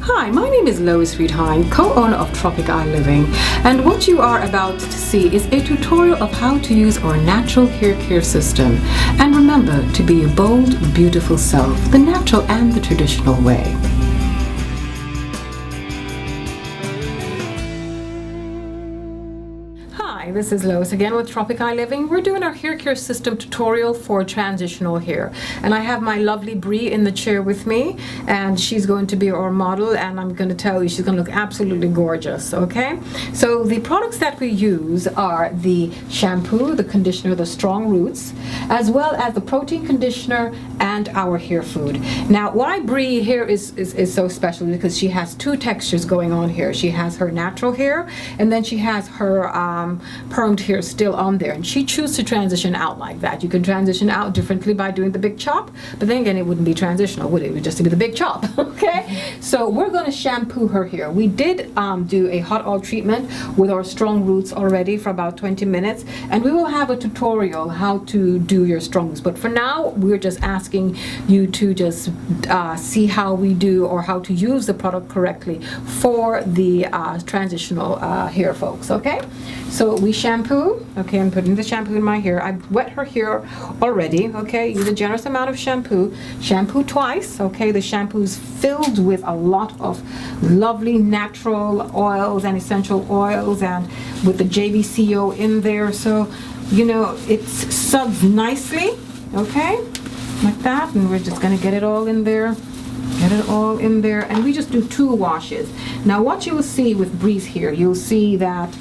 Hi, my name is Lois Friedheim, co-owner of Tropic Living, and what you are about to see is a tutorial of how to use our natural hair care system. And remember to be your bold, beautiful self, the natural and the traditional way. Hi, this is Lois again with Tropic Living. We're doing our hair care system tutorial for transitional hair. And I have my lovely Bree in the chair with me, and she's going to be our model, and I'm going to tell you she's going to look absolutely gorgeous, okay? So the products that we use are the shampoo, the conditioner, the strong roots, as well as the protein conditioner and our hair food. Now, why Bree here is so special because she has two textures going on here. She has her natural hair, and then she has her permed hair still on there, and she chooses to transition out like that. You can transition out differently by doing the big chop, but then again it wouldn't be transitional, would it? It would just be the big chop. Okay, so we're going to shampoo her hair. We did do a hot oil treatment with our strong roots already for about 20 minutes, and we will have a tutorial how to do your strong roots, but for now we're just asking you to just see how we do or how to use the product correctly for the transitional hair folks. Okay, so we shampoo. Okay, I'm putting the shampoo in my hair. I've wet her hair already. Okay, use a generous amount of shampoo. Shampoo twice. Okay, the shampoo is filled with a lot of lovely natural oils and essential oils, and with the JVCO in there, so you know it suds nicely. Okay, like that, and we're just gonna get it all in there. Get it all in there, and we just do 2 washes. Now what you will see with Bree's here, you'll see that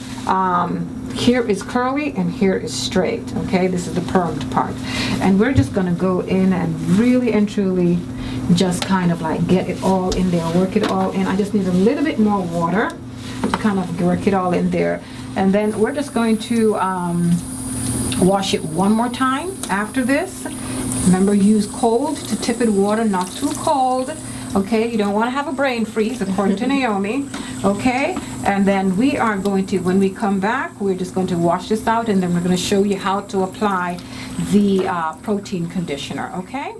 here is curly and here is straight. Okay, this is the permed part, and we're just gonna go in and really and truly just kind of like get it all in there, work it all in. I just need a little bit more water to kind of work it all in there, and then we're just going to wash it one more time after this. Remember, use cold to tepid water, not too cold. Okay, you don't want to have a brain freeze, according to Naomi. Okay, and then we are going to, when we come back, we're just going to wash this out, and then we're going to show you how to apply the protein conditioner. Okay,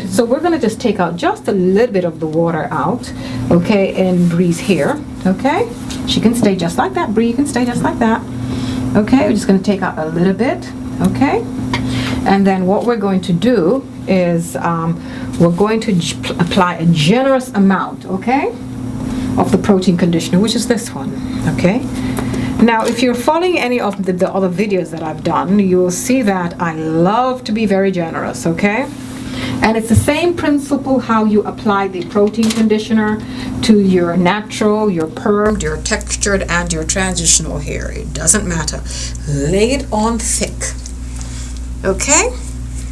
so we're going to just take out just a little bit of the water out. Okay, in Bree's hair. Okay, she can stay just like that. Bree, you can stay just like that. Okay, we're just going to take out a little bit. Okay, and then what we're going to do is we're going to apply a generous amount, okay, of the protein conditioner, which is this one. Okay, now if you're following any of the other videos that I've done, you will see that I love to be very generous. Okay, and it's the same principle how you apply the protein conditioner to your natural, your permed, your textured, and your transitional hair. It doesn't matter. Lay it on thick. Okay,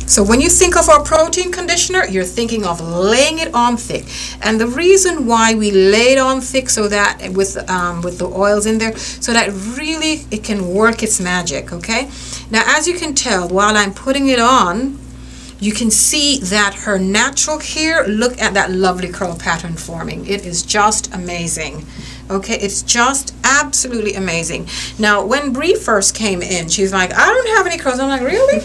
so when you think of our protein conditioner, you're thinking of laying it on thick. And the reason why we lay it on thick, so that with the oils in there, so that really it can work its magic. Okay, now as you can tell, while I'm putting it on, you can see that her natural hair, look at that lovely curl pattern forming. It is just amazing. Okay, it's just absolutely amazing. Now, when Bree first came in, she's like, I don't have any curls. I'm like, really?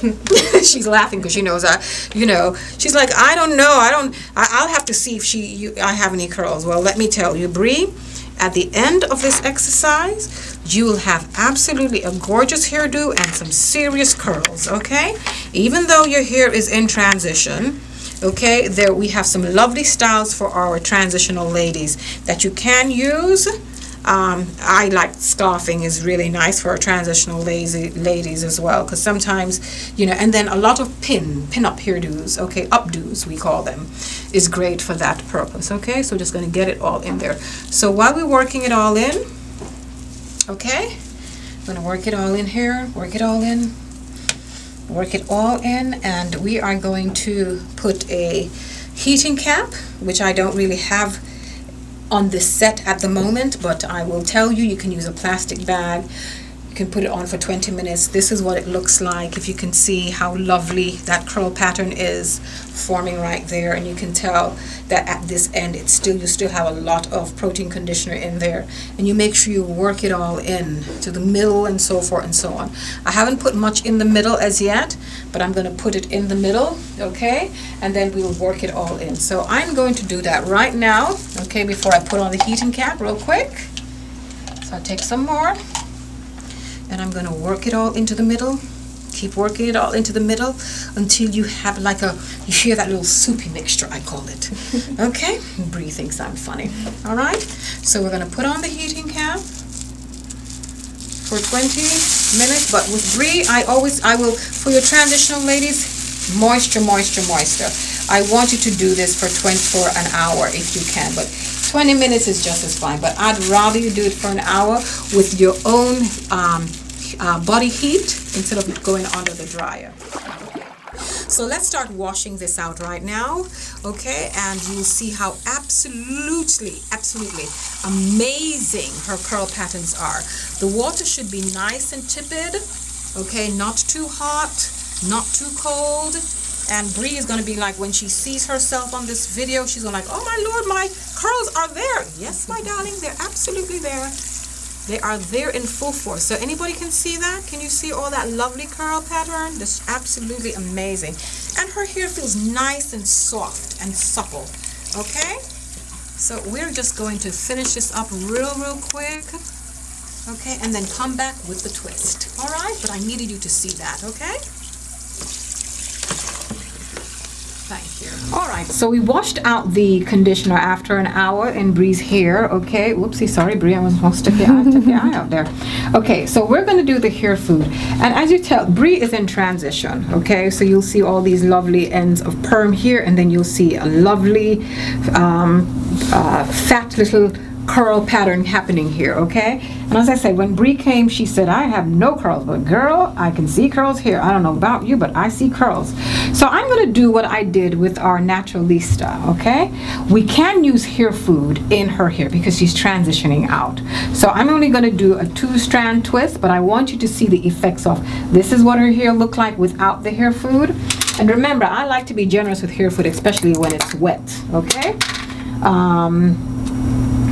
She's laughing because she knows you know, she's like, I don't know. I'll have to see if I have any curls. Well, let me tell you, Bree, at the end of this exercise, you will have absolutely a gorgeous hairdo and some serious curls, okay? Even though your hair is in transition, okay, there we have some lovely styles for our transitional ladies that you can use. I like scarfing is really nice for our transitional ladies as well, because sometimes, you know, and then a lot of pin-up hairdos, okay, updos we call them, is great for that purpose. Okay, so just going to get it all in there. So while we're working it all in, okay, I'm going to work it all in here, work it all in, and we are going to put a heating cap, which I don't really have on this set at the moment, but I will tell you, you can use a plastic bag. You can put it on for 20 minutes. This is what it looks like. If you can see how lovely that curl pattern is forming right there, and you can tell that at this end you still have a lot of protein conditioner in there, and you make sure you work it all in to the middle and so forth and so on. I haven't put much in the middle as yet, but I'm going to put it in the middle, okay, and then we'll work it all in. So I'm going to do that right now, okay, before I put on the heating cap real quick. So I'll take some more, and I'm going to work it all into the middle. Keep working it all into the middle until you have you hear that little soupy mixture, I call it. Okay? Bree thinks I'm funny. All right? So we're going to put on the heating cap for 20 minutes. But with Bree, I will, for your transitional ladies, moisture. I want you to do this for an hour if you can. But 20 minutes is just as fine. But I'd rather you do it for an hour with your own body heat instead of going under the dryer. So let's start washing this out right now, okay? And you'll see how absolutely amazing her curl patterns are. The water should be nice and tepid, okay? Not too hot, not too cold. And Bree is going to be like, when she sees herself on this video, she's going to like, oh my Lord, my curls are there. Yes, my darling, they're absolutely there. They are there in full force. So anybody can see that? Can you see all that lovely curl pattern? That's absolutely amazing. And her hair feels nice and soft and supple. Okay? So we're just going to finish this up real quick. Okay? And then come back with the twist. All right? But I needed you to see that. Okay? Thank you. All right, so we washed out the conditioner after an hour in Bree's hair, okay? Whoopsie, sorry, Bree, I was supposed to take the eye out there. Okay, so we're going to do the hair food. And as you tell, Bree is in transition, okay? So you'll see all these lovely ends of perm here, and then you'll see a lovely fat little curl pattern happening here, okay? And as I said, when Bree came, she said, I have no curls, but girl, I can see curls here. I don't know about you, but I see curls. So I'm going to do what I did with our Naturalista, okay? We can use hair food in her hair because she's transitioning out. So I'm only going to do a 2-strand twist, but I want you to see the effects of this is what her hair looked like without the hair food. And remember, I like to be generous with hair food, especially when it's wet, okay?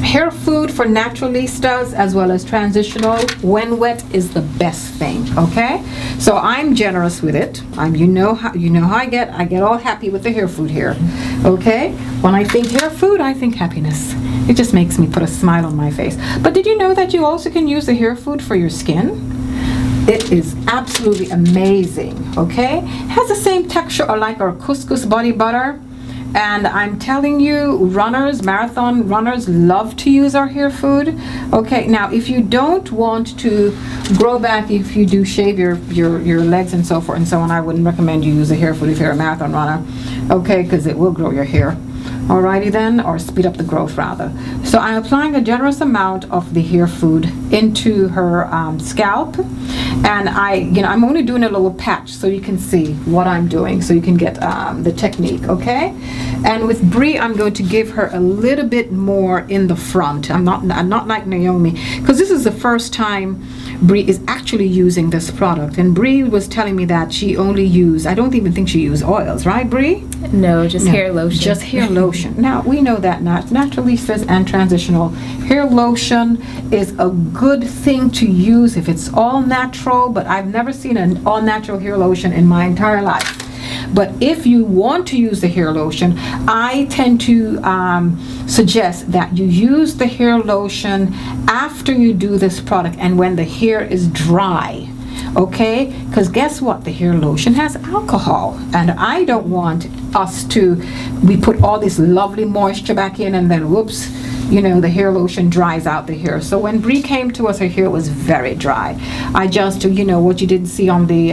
Hair food for naturalistas as well as transitional when wet is the best thing, okay? So I'm generous with it. You know how I get all happy with the hair food here, okay? When I think hair food, I think happiness. It just makes me put a smile on my face. But did you know that you also can use the hair food for your skin? It is absolutely amazing, okay? Has the same texture or like our couscous body butter. And I'm telling you, marathon runners love to use our hair food. Okay, now if you don't want to grow back, if you do shave your legs and so forth and so on, I wouldn't recommend you use the hair food if you're a marathon runner. Okay, because it will grow your hair. Alrighty then, or speed up the growth rather. So I'm applying a generous amount of the hair food into her scalp, and I'm only doing a little patch so you can see what I'm doing, so you can get the technique, okay? And with Bree, I'm going to give her a little bit more in the front. I'm not like Naomi, because this is the first time Bree is actually using this product, and Bree was telling me that she only used, I don't even think she used oils, right, Bree? No, just hair lotion. Just hair lotion. Now, we know that Naturalistas and Transitional hair lotion is a good thing to use if it's all natural, but I've never seen an all natural hair lotion in my entire life. But if you want to use the hair lotion, I tend to suggest that you use the hair lotion after you do this product and when the hair is dry. Okay, because guess what, the hair lotion has alcohol, and I don't want we put all this lovely moisture back in and then whoops, the hair lotion dries out the hair. So when Bree came to us, her hair was very dry. I just, what you didn't see on the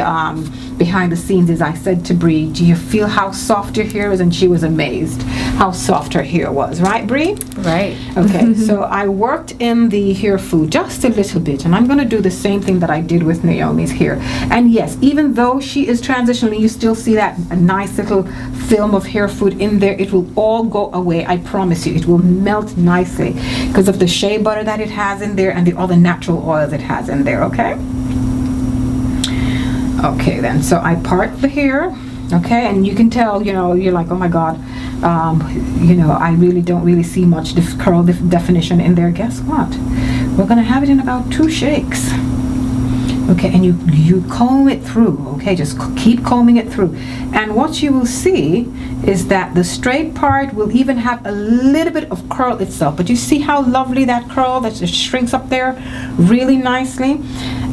behind the scenes is I said to Bree, do you feel how soft your hair is? And she was amazed how soft her hair was, right, Bree? Right. Okay, so I worked in the hair food just a little bit, and I'm going to do the same thing that I did with Naomi's hair. And yes, even though she is transitioning, you still see that nice little film of hair food in there. It will all go away, I promise you. It will melt nicely because of the shea butter that it has in there and all the natural oils it has in there, okay? Okay, then, so I part the hair, okay, and you can tell, you know, you're like, oh my God, you know, I really don't really see much curl definition in there. Guess what? We're gonna have it in about 2 shakes. Okay, and you comb it through, okay, just keep combing it through. And what you will see is that the straight part will even have a little bit of curl itself, but you see how lovely that curl that just shrinks up there really nicely.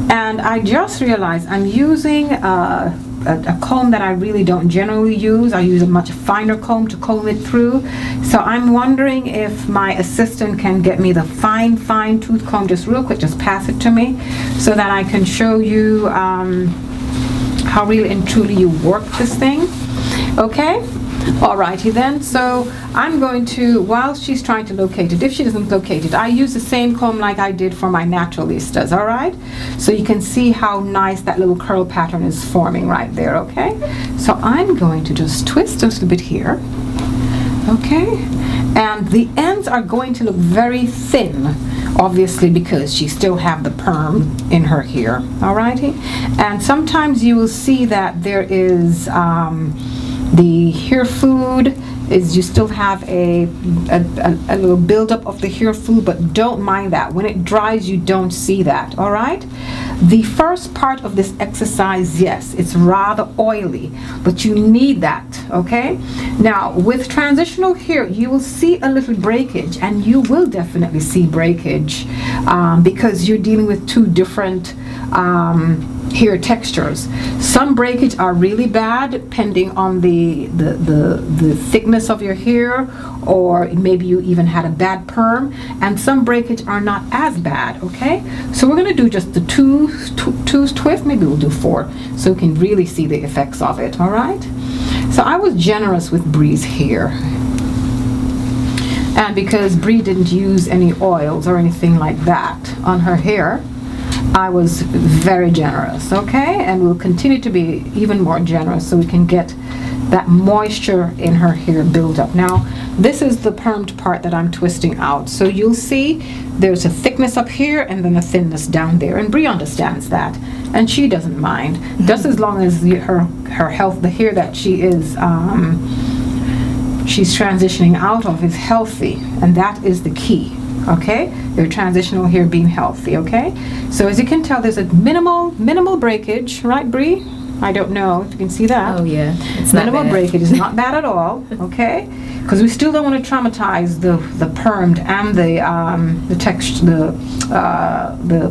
And I just realized I'm using a comb that I really don't generally use. I use a much finer comb to comb it through. So I'm wondering if my assistant can get me the fine tooth comb just real quick, just pass it to me so that I can show you how really and truly you work this thing. Okay? Alrighty then, so I'm going to, while she's trying to locate it, if she doesn't locate it, I use the same comb like I did for my naturalistas, alright? So you can see how nice that little curl pattern is forming right there, okay? So I'm going to just twist a little bit here, okay? And the ends are going to look very thin, obviously, because she still have the perm in her hair, alrighty? And sometimes you will see that there is the hair food is, you still have a little buildup of the hair food, but don't mind that. When it dries, you don't see that, all right? The first part of this exercise, yes, it's rather oily, but you need that, okay? Now, with transitional hair, you will see a little breakage, and you will definitely see breakage because you're dealing with 2 different hair textures. Some breakage are really bad depending on the thickness of your hair, or maybe you even had a bad perm, and some breakage are not as bad, okay? So we're going to do just the two twists, maybe we'll do 4, so we can really see the effects of it, all right? So I was generous with Bree's hair, and because Bree didn't use any oils or anything like that on her hair, I was very generous, okay? And we'll continue to be even more generous so we can get that moisture in her hair build up. Now, this is the permed part that I'm twisting out. So you'll see there's a thickness up here and then a thinness down there. And Brie understands that, and she doesn't mind. Just as long as her health, the hair that she is, she's transitioning out of is healthy, and that is the key. Okay, your transitional hair being healthy, okay? So as you can tell, there's a minimal breakage, right, Bree? I don't know if you can see that. Oh yeah, it's minimal not bad. breakage is not bad at all, okay? Because we still don't want to traumatize the permed and the texture, the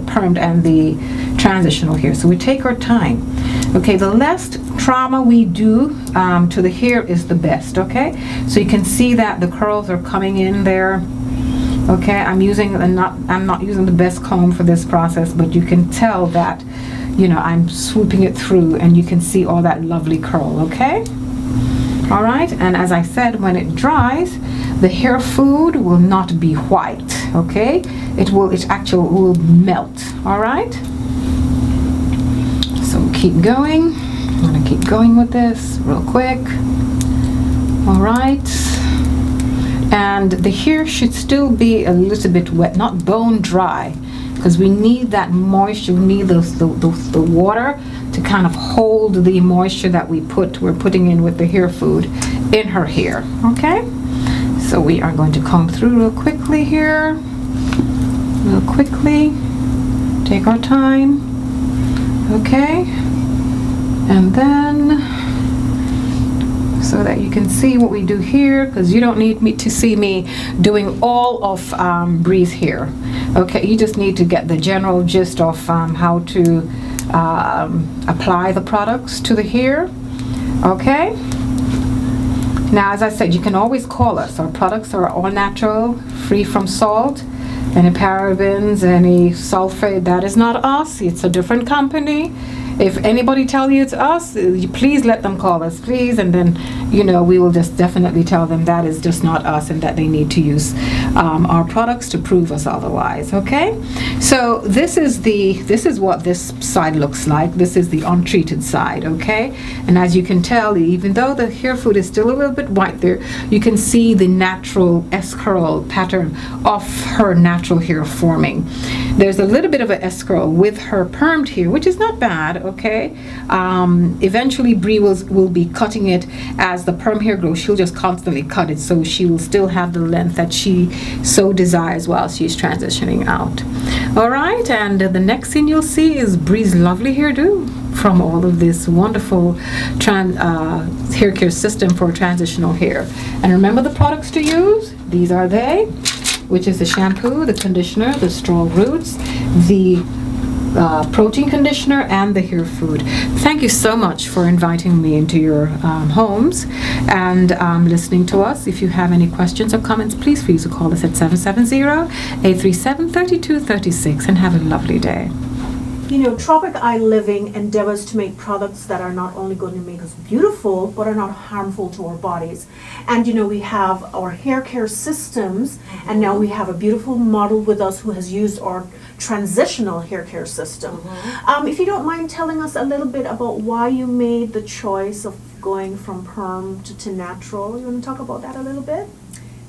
permed and the transitional hair. So we take our time. Okay, the less trauma we do to the hair is the best, okay? So you can see that the curls are coming in there. Okay, I'm not using the best comb for this process, but you can tell that, you know, I'm swooping it through, and you can see all that lovely curl, okay? All right, and as I said, when it dries, the hair food will not be white, okay? It actually will melt, all right? So keep going. I'm gonna keep going with this real quick. All right. And the hair should still be a little bit wet, not bone dry, because we need that moisture. We need the water to kind of hold the moisture that we're putting in with the hair food in her hair, okay? So we are going to comb through real quickly here, real quickly, take our time, okay? And then, so that you can see what we do here, because you don't need to see me doing all of Bree's hair. Okay, you just need to get the general gist of how to apply the products to the hair. Okay. Now, as I said, you can always call us. Our products are all natural, free from salt, any parabens, any sulfate. That is not us. It's a different company. If anybody tell you it's us, you please let them call us, please, and then, we will just definitely tell them that is just not us and that they need to use our products to prove us otherwise. Okay, so this is what this side looks like. This is the untreated side. Okay, and as you can tell, even though the hair food is still a little bit white there, you can see the natural S-curl pattern of her natural hair forming. There's a little bit of an S-curl with her permed hair, which is not bad. Okay, eventually Bree will be cutting it as the perm hair grows. She'll just constantly cut it, so she will still have the length that she so desires while she's transitioning out. All right, and the next thing you'll see is Bree's lovely hairdo from all of this wonderful hair care system for transitional hair. And remember the products to use. These are they, which is the shampoo, the conditioner, the strong roots, the protein conditioner, and the hair food. Thank you so much for inviting me into your homes and listening to us. If you have any questions or comments, please feel free to call us at 770-837-3236, and have a lovely day. Tropic Eye Living endeavors to make products that are not only going to make us beautiful, but are not harmful to our bodies. And we have our hair care systems, and now we have a beautiful model with us who has used our transitional hair care system. If you don't mind telling us a little bit about why you made the choice of going from perm to natural. You want to talk about that a little bit?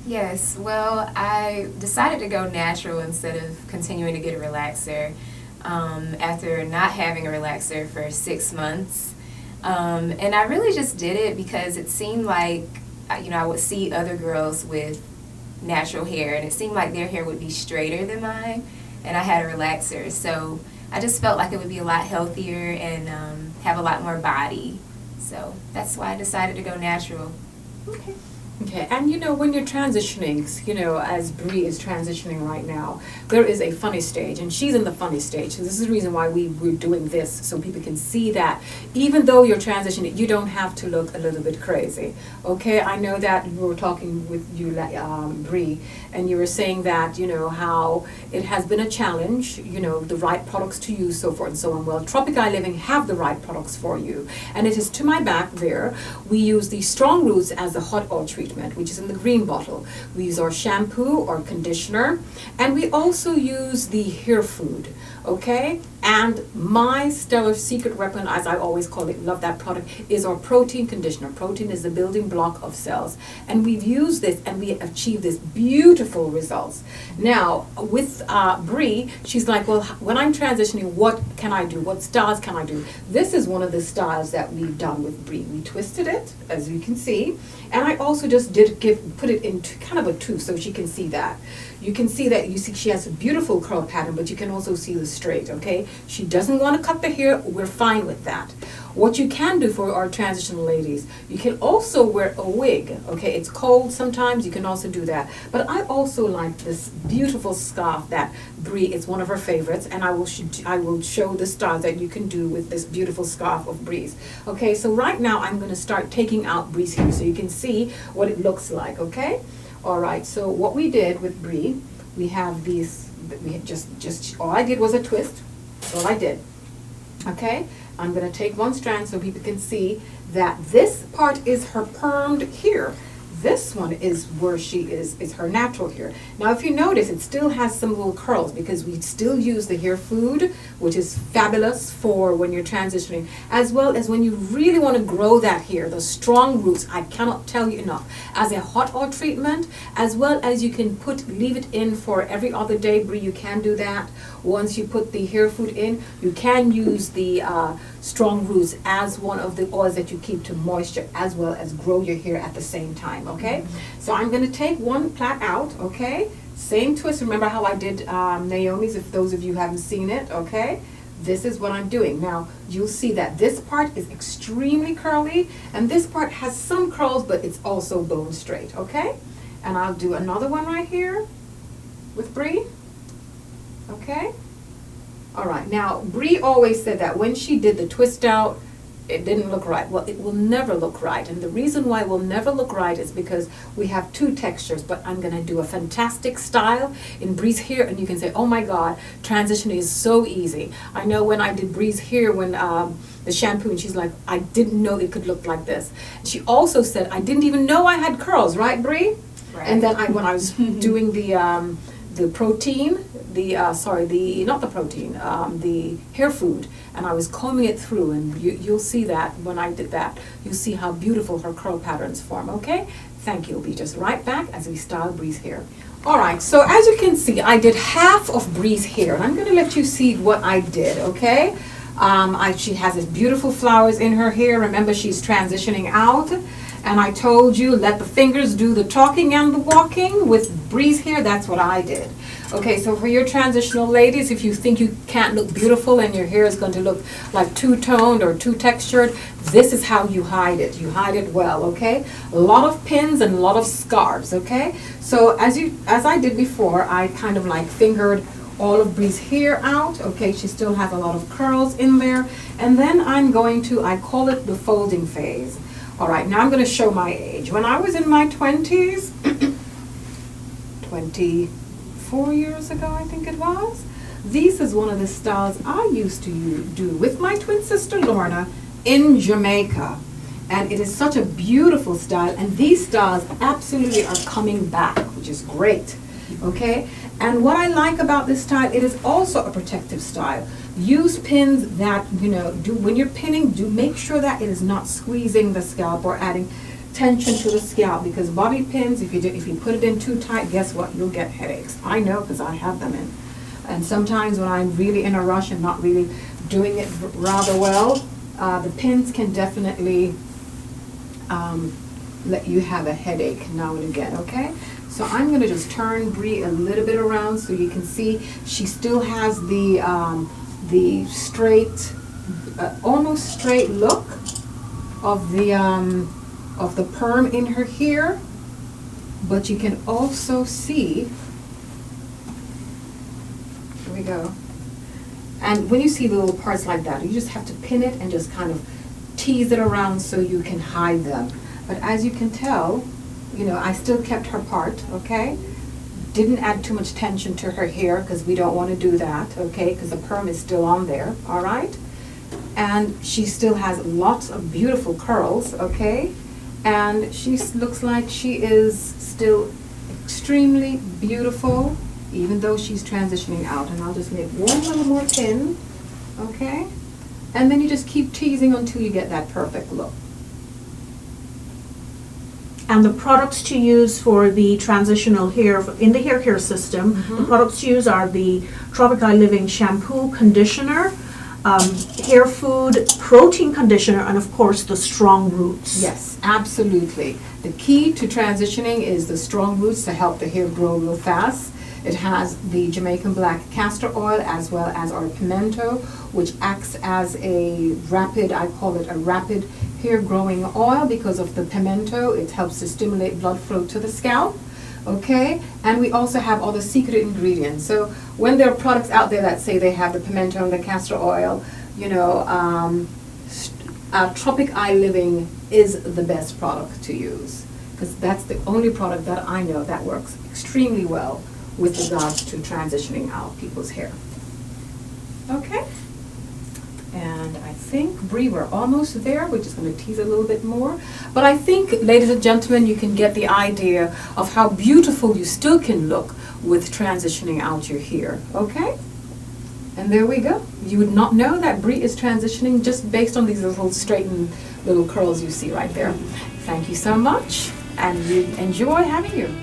Yes, well, I decided to go natural instead of continuing to get a relaxer. After not having a relaxer for 6 months. And I really just did it because it seemed like, I would see other girls with natural hair, and it seemed like their hair would be straighter than mine, and I had a relaxer. So I just felt like it would be a lot healthier and have a lot more body. So that's why I decided to go natural. Okay, and when you're transitioning, as Bree is transitioning right now, there is a funny stage, and she's in the funny stage. So this is the reason why we're doing this, so people can see that even though you're transitioning, you don't have to look a little bit crazy. Okay, I know that we were talking with you, Bree, and you were saying that, how it has been a challenge, the right products to use, so forth and so on. Well, Tropic Eye Living have the right products for you. And it is to my back there, we use the strong roots as the hot oil treatment, which is in the green bottle. We use our shampoo or conditioner, and we also use the hair food, okay? And my stellar secret weapon, as I always call it, love that product, is our protein conditioner. Protein is the building block of cells. And we've used this and we achieved this beautiful results. Now, with Bree, she's like, well, when I'm transitioning, what can I do? What styles can I do? This is one of the styles that we've done with Bree. We twisted it, as you can see. And I also just put it into kind of a two so she can see that. You can see that, she has a beautiful curl pattern, but you can also see the straight, okay? She doesn't want to cut the hair, we're fine with that. What you can do for our transitional ladies, you can also wear a wig, okay? It's cold sometimes, you can also do that. But I also like this beautiful scarf that Bree is one of her favorites, and I will show the styles that you can do with this beautiful scarf of Bree's. Okay, so right now I'm going to start taking out Bree's hair so you can see what it looks like, okay? All right, so what we did with Bree, we have these, all I did was a twist. That's all I did. Okay, I'm going to take one strand so people can see that this part is her permed hair. This one is where she is her natural hair. Now, if you notice, it still has some little curls because we still use the hair food, which is fabulous for when you're transitioning, as well as when you really want to grow that hair, the strong roots. I cannot tell you enough. As a hot oil treatment, as well as you can leave it in for every other day. Bree, you can do that. Once you put the hair food in, you can use the strong roots as one of the oils that you keep to moisture as well as grow your hair at the same time, okay? So I'm going to take one plait out, okay? Same twist. Remember how I did Naomi's, if those of you haven't seen it, okay? This is what I'm doing. Now, you'll see that this part is extremely curly, and this part has some curls, but it's also bone straight, okay? And I'll do another one right here with Bree. Okay? All right. Now, Bree always said that when she did the twist out, it didn't look right. Well, it will never look right. And the reason why it will never look right is because we have two textures, but I'm going to do a fantastic style in Bree's hair, and you can say, oh my God, transition is so easy. I know when I did Bree's hair, when the shampoo, and she's like, I didn't know it could look like this. She also said, I didn't even know I had curls, right, Bree? Right. And then when I was doing the protein, not the protein, the hair food, and I was combing it through, and you'll see that when I did that, you'll see how beautiful her curl patterns form, okay? Thank you. We'll be just right back as we style Bree's hair. All right, so as you can see, I did half of Bree's hair, and I'm going to let you see what I did, okay? She has this beautiful flowers in her hair. Remember, she's transitioning out. And I told you, let the fingers do the talking and the walking. With Bree's hair, that's what I did. Okay, so for your transitional ladies, if you think you can't look beautiful and your hair is going to look like two-toned or too-textured, this is how you hide it. You hide it well, okay? A lot of pins and a lot of scarves, okay? So as I did before, I kind of like fingered all of Bree's hair out, okay? She still has a lot of curls in there. And then I'm going to, I call it the folding phase. All right, now I'm going to show my age. When I was in my 20s, 24 years ago, I think it was, this is one of the styles I used to do with my twin sister Lorna in Jamaica. And it is such a beautiful style, and these styles absolutely are coming back, which is great, okay? And what I like about this style, it is also a protective style. Use pins that, when you're pinning, make sure that it is not squeezing the scalp or adding tension to the scalp, because bobby pins, if you put it in too tight, guess what? You'll get headaches. I know, because I have them in. And sometimes when I'm really in a rush and not really doing it rather well, the pins can definitely let you have a headache now and again, okay? So I'm going to just turn Bree a little bit around so you can see she still has the straight, almost straight look of the perm in her hair, but you can also see, here we go, and when you see the little parts like that, you just have to pin it and just kind of tease it around so you can hide them. But as you can tell, I still kept her part, okay? Didn't add too much tension to her hair because we don't want to do that, okay? Because the perm is still on there, all right? And she still has lots of beautiful curls, okay? And she looks like she is still extremely beautiful, even though she's transitioning out. And I'll just make one little more pin, okay? And then you just keep teasing until you get that perfect look. And the products to use for the transitional hair in the hair care system, the products to use are the Tropic Living shampoo, conditioner, hair food, protein conditioner, and of course the strong roots. Yes, absolutely. The key to transitioning is the strong roots to help the hair grow real fast. It has the Jamaican black castor oil as well as our pimento, which acts as a rapid, I call it a rapid hair growing oil because of the pimento. It helps to stimulate blood flow to the scalp, okay? And we also have all the secret ingredients. So when there are products out there that say they have the pimento and the castor oil, Tropic Living is the best product to use because that's the only product that I know that works extremely well with regards to transitioning out people's hair. Okay? And I think, Bree, we're almost there. We're just going to tease a little bit more. But I think, ladies and gentlemen, you can get the idea of how beautiful you still can look with transitioning out your hair. Okay? And there we go. You would not know that Bree is transitioning just based on these little straightened little curls you see right there. Thank you so much, and we enjoy having you.